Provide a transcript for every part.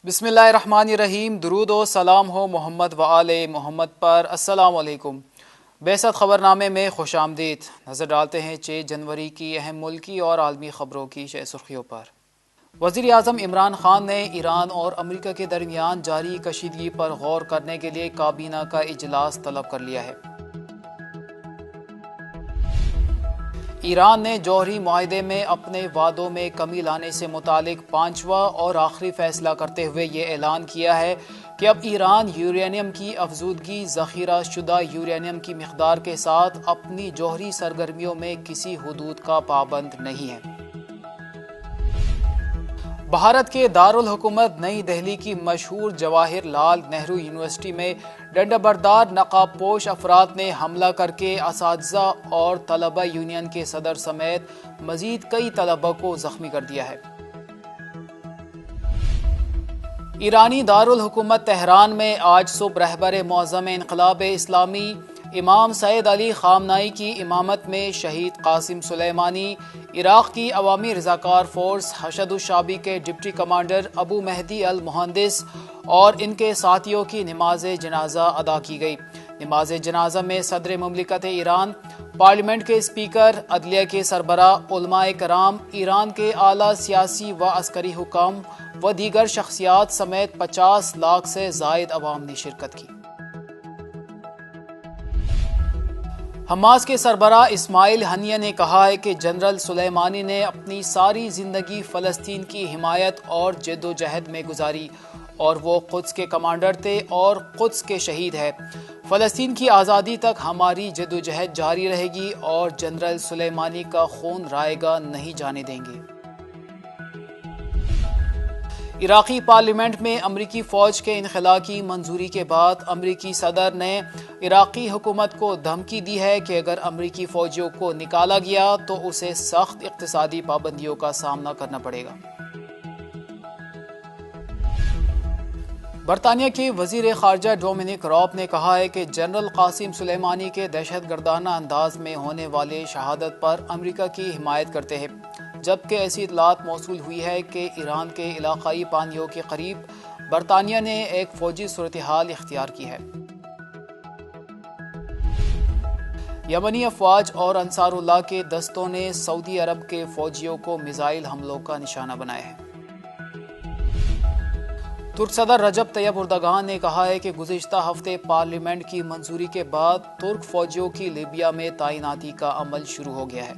بسم اللہ الرحمن الرحیم۔ درود و سلام ہو محمد و آل محمد پر۔ السلام علیکم۔ بعثت خبرنامے میں خوش آمدید۔ نظر ڈالتے ہیں 6 جنوری کی اہم ملکی اور عالمی خبروں کی شہ سرخیوں پر۔ وزیر اعظم عمران خان نے ایران اور امریکہ کے درمیان جاری کشیدگی پر غور کرنے کے لیے کابینہ کا اجلاس طلب کر لیا ہے۔ ایران نے جوہری معاہدے میں اپنے وعدوں میں کمی لانے سے متعلق 5واں اور آخری فیصلہ کرتے ہوئے یہ اعلان کیا ہے کہ اب ایران یورینیم کی افزودگی، ذخیرہ شدہ یورینیم کی مقدار کے ساتھ اپنی جوہری سرگرمیوں میں کسی حدود کا پابند نہیں ہے۔ بھارت کے دارالحکومت نئی دہلی کی مشہور جواہر لال نہرو یونیورسٹی میں ڈنڈا بردار نقاب پوش افراد نے حملہ کر کے اساتذہ اور طلبہ یونین کے صدر سمیت مزید کئی طلبہ کو زخمی کر دیا ہے۔ ایرانی دارالحکومت تہران میں آج صبح رہبر معظم انقلاب اسلامی امام سید علی خامنائی کی امامت میں شہید قاسم سلیمانی، عراق کی عوامی رضاکار فورس حشد الشعبی کے ڈپٹی کمانڈر ابو مہدی المہندس اور ان کے ساتھیوں کی نماز جنازہ ادا کی گئی۔ نماز جنازہ میں صدر مملکت ایران، پارلیمنٹ کے اسپیکر، عدلیہ کے سربراہ، علماء کرام، ایران کے اعلیٰ سیاسی و عسکری حکام و دیگر شخصیات سمیت 50 لاکھ سے زائد عوام نے شرکت کی۔ حماس کے سربراہ اسماعیل ہنیہ نے کہا ہے کہ جنرل سلیمانی نے اپنی ساری زندگی فلسطین کی حمایت اور جد و جہد میں گزاری اور وہ قدس کے کمانڈر تھے اور قدس کے شہید ہے۔ فلسطین کی آزادی تک ہماری جد و جہد جاری رہے گی اور جنرل سلیمانی کا خون رائے گا نہیں جانے دیں گے۔ عراقی پارلیمنٹ میں امریکی فوج کے انخلاء کی منظوری کے بعد امریکی صدر نے عراقی حکومت کو دھمکی دی ہے کہ اگر امریکی فوجیوں کو نکالا گیا تو اسے سخت اقتصادی پابندیوں کا سامنا کرنا پڑے گا۔ برطانیہ کے وزیر خارجہ ڈومینک راب نے کہا ہے کہ جنرل قاسم سلیمانی کے دہشت گردانہ انداز میں ہونے والے شہادت پر امریکہ کی حمایت کرتے ہیں، جبکہ ایسی اطلاعات موصول ہوئی ہے کہ ایران کے علاقائی پانیوں کے قریب برطانیہ نے ایک فوجی صورتحال اختیار کی ہے۔ یمنی افواج اور انصار اللہ کے دستوں نے سعودی عرب کے فوجیوں کو میزائل حملوں کا نشانہ بنایا ہے۔ ترک صدر رجب طیب اردگان نے کہا ہے کہ گزشتہ ہفتے پارلیمنٹ کی منظوری کے بعد ترک فوجیوں کی لیبیا میں تعیناتی کا عمل شروع ہو گیا ہے۔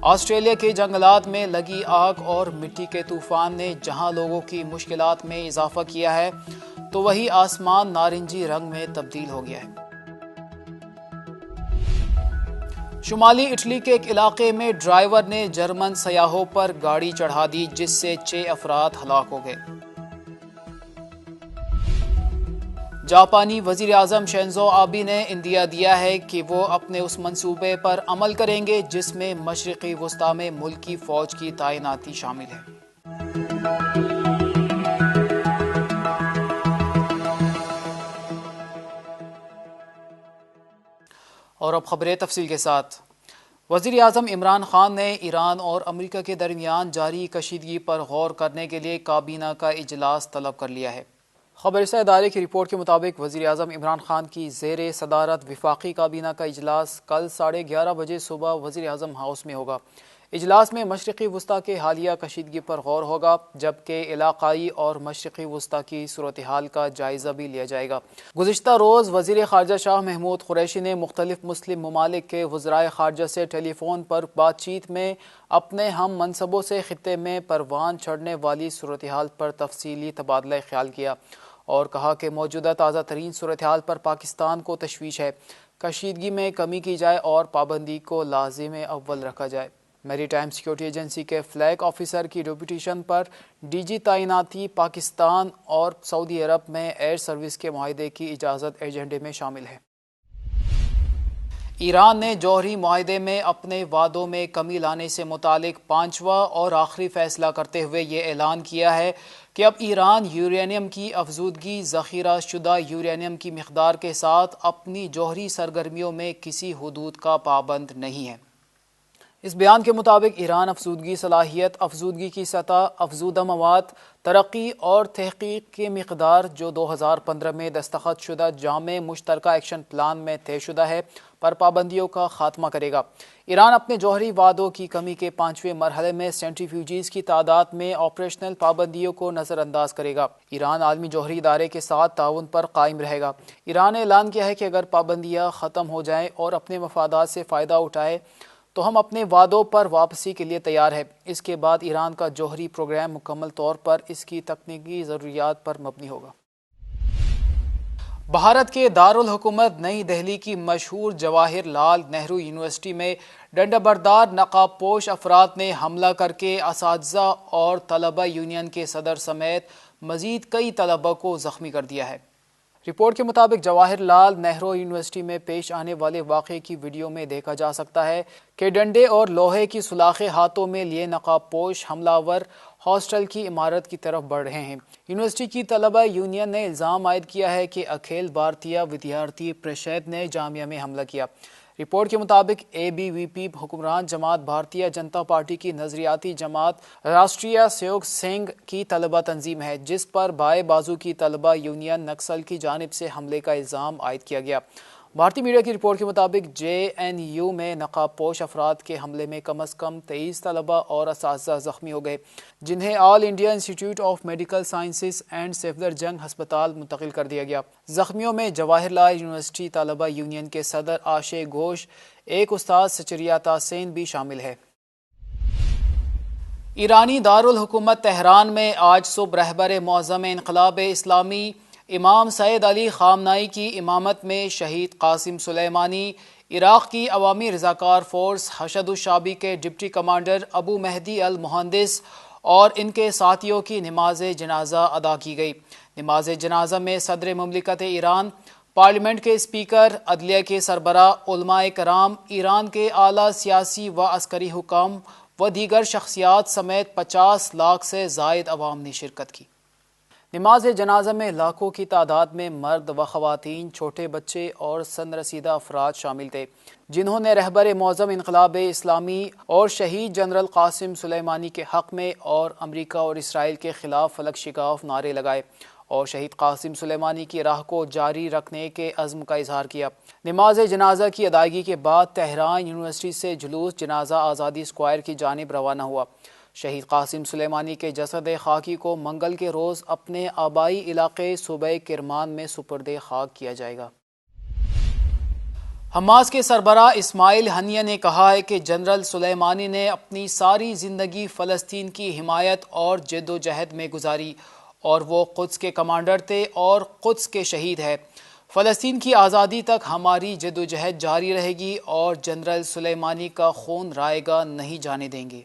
آسٹریلیا کے جنگلات میں لگی آگ اور مٹی کے طوفان نے جہاں لوگوں کی مشکلات میں اضافہ کیا ہے تو وہی آسمان نارنجی رنگ میں تبدیل ہو گیا ہے۔ شمالی اٹلی کے ایک علاقے میں ڈرائیور نے جرمن سیاحوں پر گاڑی چڑھا دی جس سے 6 افراد ہلاک ہو گئے۔ جاپانی وزیر اعظم شنزو آبے نے اندیا دیا ہے کہ وہ اپنے اس منصوبے پر عمل کریں گے جس میں مشرقی وسطی میں ملکی فوج کی تعیناتی شامل ہے۔ اور اب خبریں تفصیل کے ساتھ۔ وزیر اعظم عمران خان نے ایران اور امریکہ کے درمیان جاری کشیدگی پر غور کرنے کے لیے کابینہ کا اجلاس طلب کر لیا ہے۔ خبر رساں ادارے کی رپورٹ کے مطابق وزیر اعظم عمران خان کی زیر صدارت وفاقی کابینہ کا اجلاس کل 11:30 بجے صبح وزیر اعظم ہاؤس میں ہوگا۔ اجلاس میں مشرقی وسطی کے حالیہ کشیدگی پر غور ہوگا، جبکہ علاقائی اور مشرقی وسطی کی صورتحال کا جائزہ بھی لیا جائے گا۔ گزشتہ روز وزیر خارجہ شاہ محمود قریشی نے مختلف مسلم ممالک کے وزرائے خارجہ سے ٹیلی فون پر بات چیت میں اپنے ہم منصبوں سے خطے میں پروان چڑھنے والی صورتحال پر تفصیلی تبادلہ خیال کیا اور کہا کہ موجودہ تازہ ترین صورتحال پر پاکستان کو تشویش ہے، کشیدگی میں کمی کی جائے اور پابندی کو لازم اول رکھا جائے۔ میری ٹائم سیکیورٹی ایجنسی کے فلیگ آفیسر کی ڈیپوٹیشن پر ڈی جی تعیناتی پاکستان اور سعودی عرب میں ایئر سروس کے معاہدے کی اجازت ایجنڈے میں شامل ہے۔ ایران نے جوہری معاہدے میں اپنے وعدوں میں کمی لانے سے متعلق 5واں اور آخری فیصلہ کرتے ہوئے یہ اعلان کیا ہے کہ اب ایران یورینیم کی افزودگی، ذخیرہ شدہ یورینیم کی مقدار کے ساتھ اپنی جوہری سرگرمیوں میں کسی حدود کا پابند نہیں ہے۔ اس بیان کے مطابق ایران افزودگی صلاحیت، افزودگی کی سطح، افزودہ مواد، ترقی اور تحقیق کی مقدار جو 2015 میں دستخط شدہ جامع مشترکہ ایکشن پلان میں طے شدہ ہے پر پابندیوں کا خاتمہ کرے گا۔ ایران اپنے جوہری وعدوں کی کمی کے 5ویں مرحلے میں سینٹریفیوجز کی تعداد میں آپریشنل پابندیوں کو نظر انداز کرے گا۔ ایران عالمی جوہری ادارے کے ساتھ تعاون پر قائم رہے گا۔ ایران نے اعلان کیا ہے کہ اگر پابندیاں ختم ہو جائیں اور اپنے مفادات سے فائدہ اٹھائے تو ہم اپنے وعدوں پر واپسی کے لیے تیار ہیں۔ اس کے بعد ایران کا جوہری پروگرام مکمل طور پر اس کی تکنیکی ضروریات پر مبنی ہوگا۔ بھارت کے دارالحکومت نئی دہلی کی مشہور جواہر لال نہرو یونیورسٹی میں ڈنڈا بردار نقاب پوش افراد نے حملہ کر کے اساتذہ اور طلبہ یونین کے صدر سمیت مزید کئی طلبہ کو زخمی کر دیا ہے۔ رپورٹ کے مطابق جواہر لال نہرو یونیورسٹی میں پیش آنے والے واقعے کی ویڈیو میں دیکھا جا سکتا ہے کہ ڈنڈے اور لوہے کی سلاخیں ہاتھوں میں لیے نقاب پوش حملہ آور ہاسٹل کی عمارت کی طرف بڑھ رہے ہیں۔ یونیورسٹی کی طلبہ یونین نے الزام عائد کیا ہے کہ اکھیل بھارتیہ ودیارتھی پریشد نے جامعہ میں حملہ کیا۔ رپورٹ کے مطابق اے بی وی پی حکمران جماعت بھارتیہ جنتا پارٹی کی نظریاتی جماعت راشٹریہ سہیوگ سنگھ کی طلبہ تنظیم ہے، جس پر بائیں بازو کی طلبہ یونین نکسل کی جانب سے حملے کا الزام عائد کیا گیا۔ بھارتی میڈیا کی رپورٹ کے مطابق جے این یو میں نقاب پوش افراد کے حملے میں کم از کم 23 طلبہ اور اساتذہ زخمی ہو گئے، جنہیں All India Institute of Medical Sciences and Safdarjung ہسپتال منتقل کر دیا گیا۔ زخمیوں میں جواہر لال یونیورسٹی طلبہ یونین کے صدر آشے گھوش، ایک استاد سچریاتا سین بھی شامل ہے۔ ایرانی دارالحکومت تہران میں آج صبح رہبر معظم انقلاب اسلامی امام سید علی خامنائی کی امامت میں شہید قاسم سلیمانی، عراق کی عوامی رضاکار فورس حشد الشعبی کے ڈپٹی کمانڈر ابو مہدی المہندس اور ان کے ساتھیوں کی نماز جنازہ ادا کی گئی۔ نماز جنازہ میں صدر مملکت ایران، پارلیمنٹ کے اسپیکر، عدلیہ کے سربراہ، علماء کرام، ایران کے اعلیٰ سیاسی و عسکری حکام و دیگر شخصیات سمیت 50 لاکھ سے زائد عوام نے شرکت کی۔ نماز جنازہ میں لاکھوں کی تعداد میں مرد و خواتین، چھوٹے بچے اور سن رسیدہ افراد شامل تھے، جنہوں نے رہبر معظم انقلاب اسلامی اور شہید جنرل قاسم سلیمانی کے حق میں اور امریکہ اور اسرائیل کے خلاف فلک شگاف نعرے لگائے اور شہید قاسم سلیمانی کی راہ کو جاری رکھنے کے عزم کا اظہار کیا۔ نماز جنازہ کی ادائیگی کے بعد تہران یونیورسٹی سے جلوس جنازہ آزادی اسکوائر کی جانب روانہ ہوا۔ شہید قاسم سلیمانی کے جسد خاکی کو منگل کے روز اپنے آبائی علاقے صوبہ کرمان میں سپرد خاک کیا جائے گا۔ حماس کے سربراہ اسماعیل ہنیہ نے کہا ہے کہ جنرل سلیمانی نے اپنی ساری زندگی فلسطین کی حمایت اور جد و جہد میں گزاری اور وہ قدس کے کمانڈر تھے اور قدس کے شہید ہے۔ فلسطین کی آزادی تک ہماری جد و جہد جاری رہے گی اور جنرل سلیمانی کا خون رائے گا نہیں جانے دیں گے۔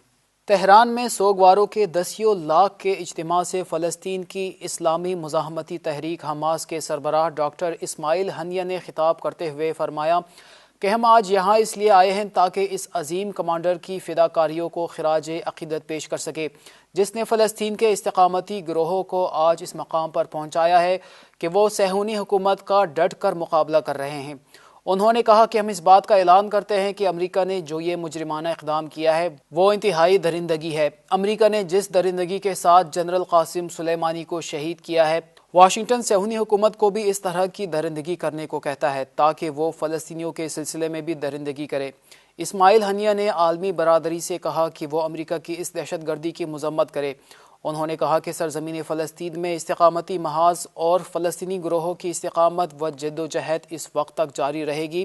تہران میں سوگواروں کے دسیوں لاکھ کے اجتماع سے فلسطین کی اسلامی مزاحمتی تحریک حماس کے سربراہ ڈاکٹر اسماعیل ہنیہ نے خطاب کرتے ہوئے فرمایا کہ ہم آج یہاں اس لیے آئے ہیں تاکہ اس عظیم کمانڈر کی فداکاریوں کو خراج عقیدت پیش کر سکے، جس نے فلسطین کے استقامتی گروہوں کو آج اس مقام پر پہنچایا ہے کہ وہ صہیونی حکومت کا ڈٹ کر مقابلہ کر رہے ہیں۔ انہوں نے کہا کہ ہم اس بات کا اعلان کرتے ہیں کہ امریکہ نے جو یہ مجرمانہ اقدام کیا ہے وہ انتہائی درندگی ہے۔ امریکہ نے جس درندگی کے ساتھ جنرل قاسم سلیمانی کو شہید کیا ہے، واشنگٹن صہیونی حکومت کو بھی اس طرح کی درندگی کرنے کو کہتا ہے تاکہ وہ فلسطینیوں کے سلسلے میں بھی درندگی کرے۔ اسماعیل ہنیہ نے عالمی برادری سے کہا کہ وہ امریکہ کی اس دہشت گردی کی مذمت کرے۔ انہوں نے کہا کہ سرزمین فلسطین میں استقامتی محاذ اور فلسطینی گروہوں کی استقامت و جد و جہد اس وقت تک جاری رہے گی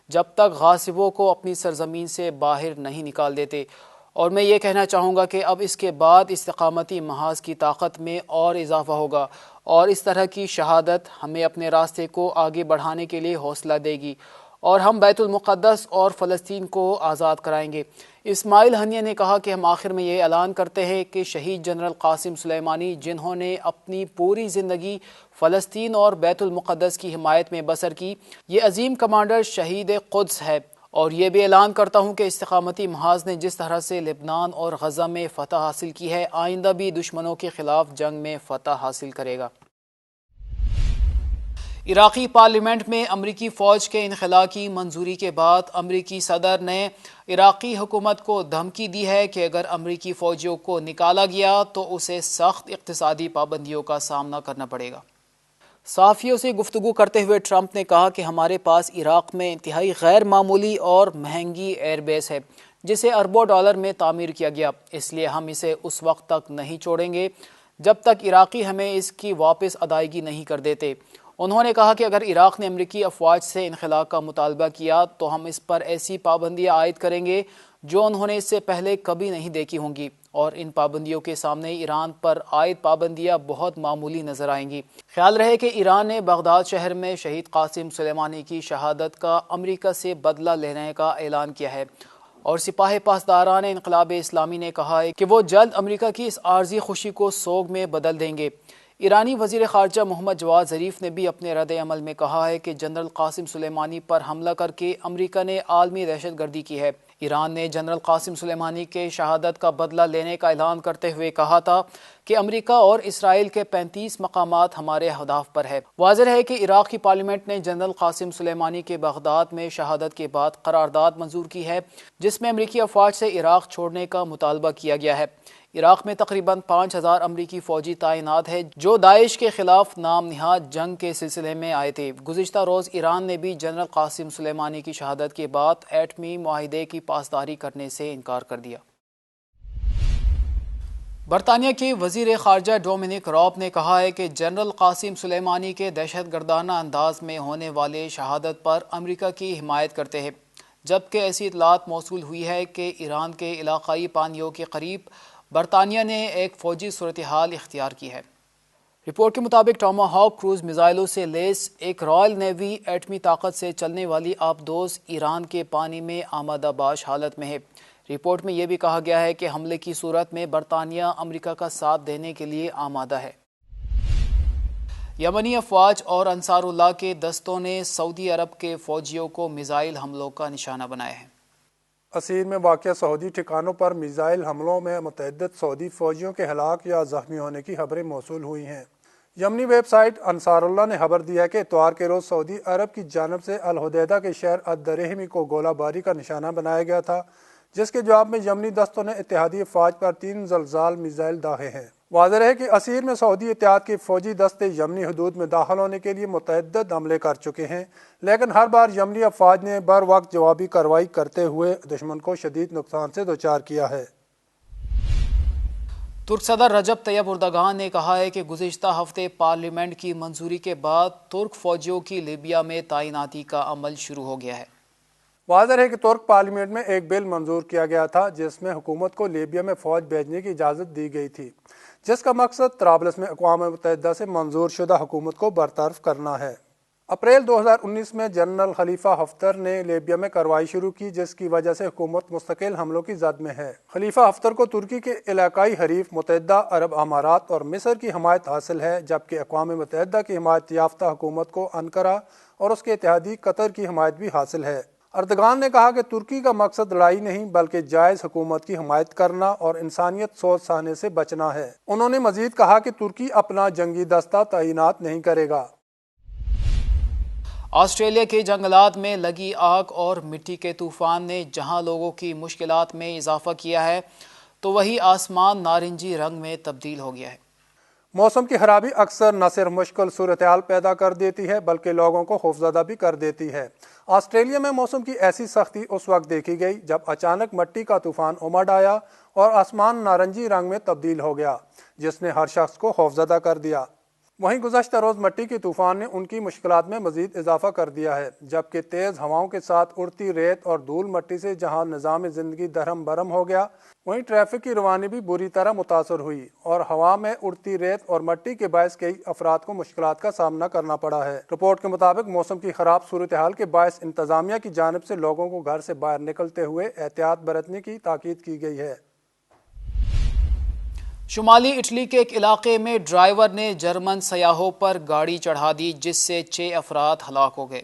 جب تک غاصبوں کو اپنی سرزمین سے باہر نہیں نکال دیتے، اور میں یہ کہنا چاہوں گا کہ اب اس کے بعد استقامتی محاذ کی طاقت میں اور اضافہ ہوگا اور اس طرح کی شہادت ہمیں اپنے راستے کو آگے بڑھانے کے لیے حوصلہ دے گی اور ہم بیت المقدس اور فلسطین کو آزاد کرائیں گے۔ اسماعیل ہنیہ نے کہا کہ ہم آخر میں یہ اعلان کرتے ہیں کہ شہید جنرل قاسم سلیمانی، جنہوں نے اپنی پوری زندگی فلسطین اور بیت المقدس کی حمایت میں بسر کی، یہ عظیم کمانڈر شہید قدس ہے، اور یہ بھی اعلان کرتا ہوں کہ استقامتی محاذ نے جس طرح سے لبنان اور غزہ میں فتح حاصل کی ہے، آئندہ بھی دشمنوں کے خلاف جنگ میں فتح حاصل کرے گا۔ عراقی پارلیمنٹ میں امریکی فوج کے انخلا کی منظوری کے بعد امریکی صدر نے عراقی حکومت کو دھمکی دی ہے کہ اگر امریکی فوجیوں کو نکالا گیا تو اسے سخت اقتصادی پابندیوں کا سامنا کرنا پڑے گا۔ صحافیوں سے گفتگو کرتے ہوئے ٹرمپ نے کہا کہ ہمارے پاس عراق میں انتہائی غیر معمولی اور مہنگی ایئر بیس ہے جسے اربوں ڈالر میں تعمیر کیا گیا، اس لیے ہم اسے اس وقت تک نہیں چھوڑیں گے جب تک عراقی ہمیں اس کی واپس ادائیگی نہیں کر دیتے۔ انہوں نے کہا کہ اگر عراق نے امریکی افواج سے انخلا کا مطالبہ کیا تو ہم اس پر ایسی پابندیاں عائد کریں گے جو انہوں نے اس سے پہلے کبھی نہیں دیکھی ہوں گی، اور ان پابندیوں کے سامنے ایران پر عائد پابندیاں بہت معمولی نظر آئیں گی۔ خیال رہے کہ ایران نے بغداد شہر میں شہید قاسم سلیمانی کی شہادت کا امریکہ سے بدلہ لینے کا اعلان کیا ہے، اور سپاہ پاسداران انقلاب اسلامی نے کہا ہے کہ وہ جلد امریکہ کی اس عارضی خوشی کو سوگ میں بدل دیں گے۔ ایرانی وزیر خارجہ محمد جواد ظریف نے بھی اپنے رد عمل میں کہا ہے کہ جنرل قاسم سلیمانی پر حملہ کر کے امریکہ نے عالمی دہشت گردی کی ہے۔ ایران نے جنرل قاسم سلیمانی کے شہادت کا بدلہ لینے کا اعلان کرتے ہوئے کہا تھا کہ امریکہ اور اسرائیل کے 35 مقامات ہمارے اہداف پر ہے۔ واضح ہے کہ عراق کی پارلیمنٹ نے جنرل قاسم سلیمانی کے بغداد میں شہادت کے بعد قرارداد منظور کی ہے جس میں امریکی افواج سے عراق چھوڑنے کا مطالبہ کیا گیا ہے۔ عراق میں تقریباً 5000 امریکی فوجی تعینات ہیں جو داعش کے خلاف نام نہاد جنگ کے سلسلے میں آئے تھے۔ گزشتہ روز ایران نے بھی جنرل قاسم سلیمانی کی شہادت کے بعد ایٹمی معاہدے کی پاسداری کرنے سے انکار کر دیا۔ برطانیہ کے وزیر خارجہ ڈومینک راب نے کہا ہے کہ جنرل قاسم سلیمانی کے دہشت گردانہ انداز میں ہونے والے شہادت پر امریکہ کی حمایت کرتے ہیں، جبکہ ایسی اطلاعات موصول ہوئی ہے کہ ایران کے علاقائی پانیوں کے قریب برطانیہ نے ایک فوجی صورتحال اختیار کی ہے۔ رپورٹ کے مطابق ٹاما ہاک کروز میزائلوں سے لیس ایک رائل نیوی ایٹمی طاقت سے چلنے والی آبدوز ایران کے پانی میں آمادہ باش حالت میں ہے۔ رپورٹ میں یہ بھی کہا گیا ہے کہ حملے کی صورت میں برطانیہ امریکہ کا ساتھ دینے کے لیے آمادہ ہے۔ یمنی افواج اور انصار اللہ کے دستوں نے سعودی عرب کے فوجیوں کو میزائل حملوں کا نشانہ بنایا ہے۔ عسیر میں واقع سعودی ٹھکانوں پر میزائل حملوں میں متعدد سعودی فوجیوں کے ہلاک یا زخمی ہونے کی خبریں موصول ہوئی ہیں۔ یمنی ویب سائٹ انصار اللہ نے خبر دی ہے کہ اتوار کے روز سعودی عرب کی جانب سے الحدیدہ کے شہر الدرہمی کو گولہ باری کا نشانہ بنایا گیا تھا، جس کے جواب میں یمنی دستوں نے اتحادی افواج پر 3 زلزال میزائل داغے ہیں۔ واضح ہے کہ عسیر میں سعودی اتحاد کے فوجی دستے یمنی حدود میں داخل ہونے کے لیے متعدد حملے کر چکے ہیں، لیکن ہر بار یمنی افواج نے بر وقت جوابی کارروائی کرتے ہوئے دشمن کو شدید نقصان سے دوچار کیا ہے۔ ترک صدر رجب طیب اردگان نے کہا ہے کہ گزشتہ ہفتے پارلیمنٹ کی منظوری کے بعد ترک فوجیوں کی لیبیا میں تعیناتی کا عمل شروع ہو گیا ہے۔ واضح ہے کہ ترک پارلیمنٹ میں ایک بل منظور کیا گیا تھا جس میں حکومت کو لیبیا میں فوج بھیجنے کی اجازت دی گئی تھی، جس کا مقصد طرابلس میں اقوام متحدہ سے منظور شدہ حکومت کو برطرف کرنا ہے۔ اپریل 2019 میں جنرل خلیفہ حفتر نے لیبیا میں کارروائی شروع کی، جس کی وجہ سے حکومت مستقل حملوں کی زد میں ہے۔ خلیفہ حفتر کو ترکی کے علاقائی حریف متحدہ عرب امارات اور مصر کی حمایت حاصل ہے، جبکہ اقوام متحدہ کی حمایت یافتہ حکومت کو انقرہ اور اس کے اتحادی قطر کی حمایت بھی حاصل ہے۔ اردگان نے کہا کہ ترکی کا مقصد لڑائی نہیں بلکہ جائز حکومت کی حمایت کرنا اور انسانیت سوچ سہنے سے بچنا ہے۔ انہوں نے مزید کہا کہ ترکی اپنا جنگی دستہ تعینات نہیں کرے گا۔ آسٹریلیا کے جنگلات میں لگی آگ اور مٹی کے طوفان نے جہاں لوگوں کی مشکلات میں اضافہ کیا ہے تو وہی آسمان نارنجی رنگ میں تبدیل ہو گیا ہے۔ موسم کی خرابی اکثر نہ صرف مشکل صورتحال پیدا کر دیتی ہے بلکہ لوگوں کو خوفزدہ بھی کر دیتی ہے۔ آسٹریلیا میں موسم کی ایسی سختی اس وقت دیکھی گئی جب اچانک مٹی کا طوفان امڈ آیا اور آسمان نارنجی رنگ میں تبدیل ہو گیا، جس نے ہر شخص کو خوفزدہ کر دیا۔ وہیں گزشتہ روز مٹی کے طوفان نے ان کی مشکلات میں مزید اضافہ کر دیا ہے، جبکہ تیز ہواؤں کے ساتھ اڑتی ریت اور دھول مٹی سے جہاں نظام زندگی درہم برہم ہو گیا، وہیں ٹریفک کی روانی بھی بری طرح متاثر ہوئی اور ہوا میں اڑتی ریت اور مٹی کے باعث کئی افراد کو مشکلات کا سامنا کرنا پڑا ہے۔ رپورٹ کے مطابق موسم کی خراب صورتحال کے باعث انتظامیہ کی جانب سے لوگوں کو گھر سے باہر نکلتے ہوئے احتیاط برتنے کی تاکید کی گئی ہے۔ شمالی اٹلی کے ایک علاقے میں ڈرائیور نے جرمن سیاحوں پر گاڑی چڑھا دی جس سے 6 افراد ہلاک ہو گئے۔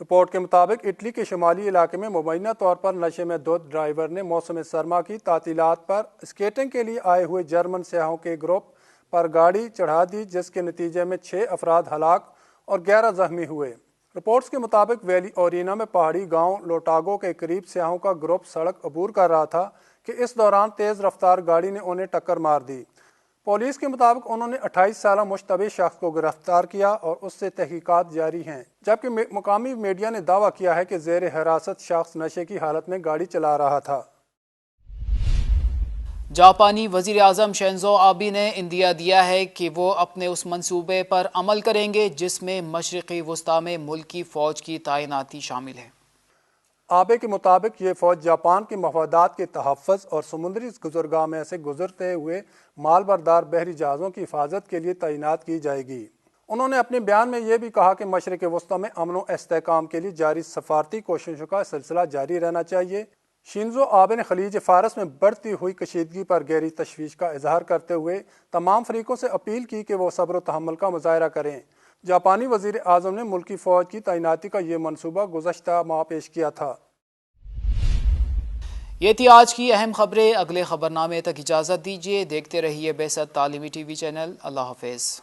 رپورٹ کے مطابق اٹلی کے شمالی علاقے میں مبینہ طور پر نشے میں دھت ڈرائیور نے موسم سرما کی تعطیلات پر اسکیٹنگ کے لیے آئے ہوئے جرمن سیاحوں کے گروپ پر گاڑی چڑھا دی، جس کے نتیجے میں 6 افراد ہلاک اور 11 زخمی ہوئے۔ رپورٹس کے مطابق ویلی اورینا میں پہاڑی گاؤں لوٹاگو کے قریب سیاحوں کا گروپ سڑک عبور کر رہا تھا کہ اس دوران تیز رفتار گاڑی نے انہیں ٹکر مار دی۔ پولیس کے مطابق انہوں نے 28 سالہ مشتبہ شخص کو گرفتار کیا اور اس سے تحقیقات جاری ہیں، جبکہ مقامی میڈیا نے دعویٰ کیا ہے کہ زیر حراست شخص نشے کی حالت میں گاڑی چلا رہا تھا۔ جاپانی وزیر اعظم شنزو آبے نے اندیا دیا ہے کہ وہ اپنے اس منصوبے پر عمل کریں گے جس میں مشرقی وسطی میں ملکی فوج کی تعیناتی شامل ہے۔ آبے کے مطابق یہ فوج جاپان کے مفادات کے تحفظ اور سمندری گزرگاہ میں سے گزرتے ہوئے مال بردار بحری جہازوں کی حفاظت کے لیے تعینات کی جائے گی۔ انہوں نے اپنے بیان میں یہ بھی کہا کہ مشرق وسطی میں امن و استحکام کے لیے جاری سفارتی کوششوں کا سلسلہ جاری رہنا چاہیے۔ شنزو آبے نے خلیج فارس میں بڑھتی ہوئی کشیدگی پر گہری تشویش کا اظہار کرتے ہوئے تمام فریقوں سے اپیل کی کہ وہ صبر و تحمل کا مظاہرہ کریں۔ جاپانی وزیر اعظم نے ملکی فوج کی تعیناتی کا یہ منصوبہ گزشتہ ماہ پیش کیا تھا۔ یہ تھی آج کی اہم خبریں۔ اگلے خبرنامے تک اجازت دیجیے، دیکھتے رہیے بیست تعلیمی ٹی وی چینل۔ اللہ حافظ۔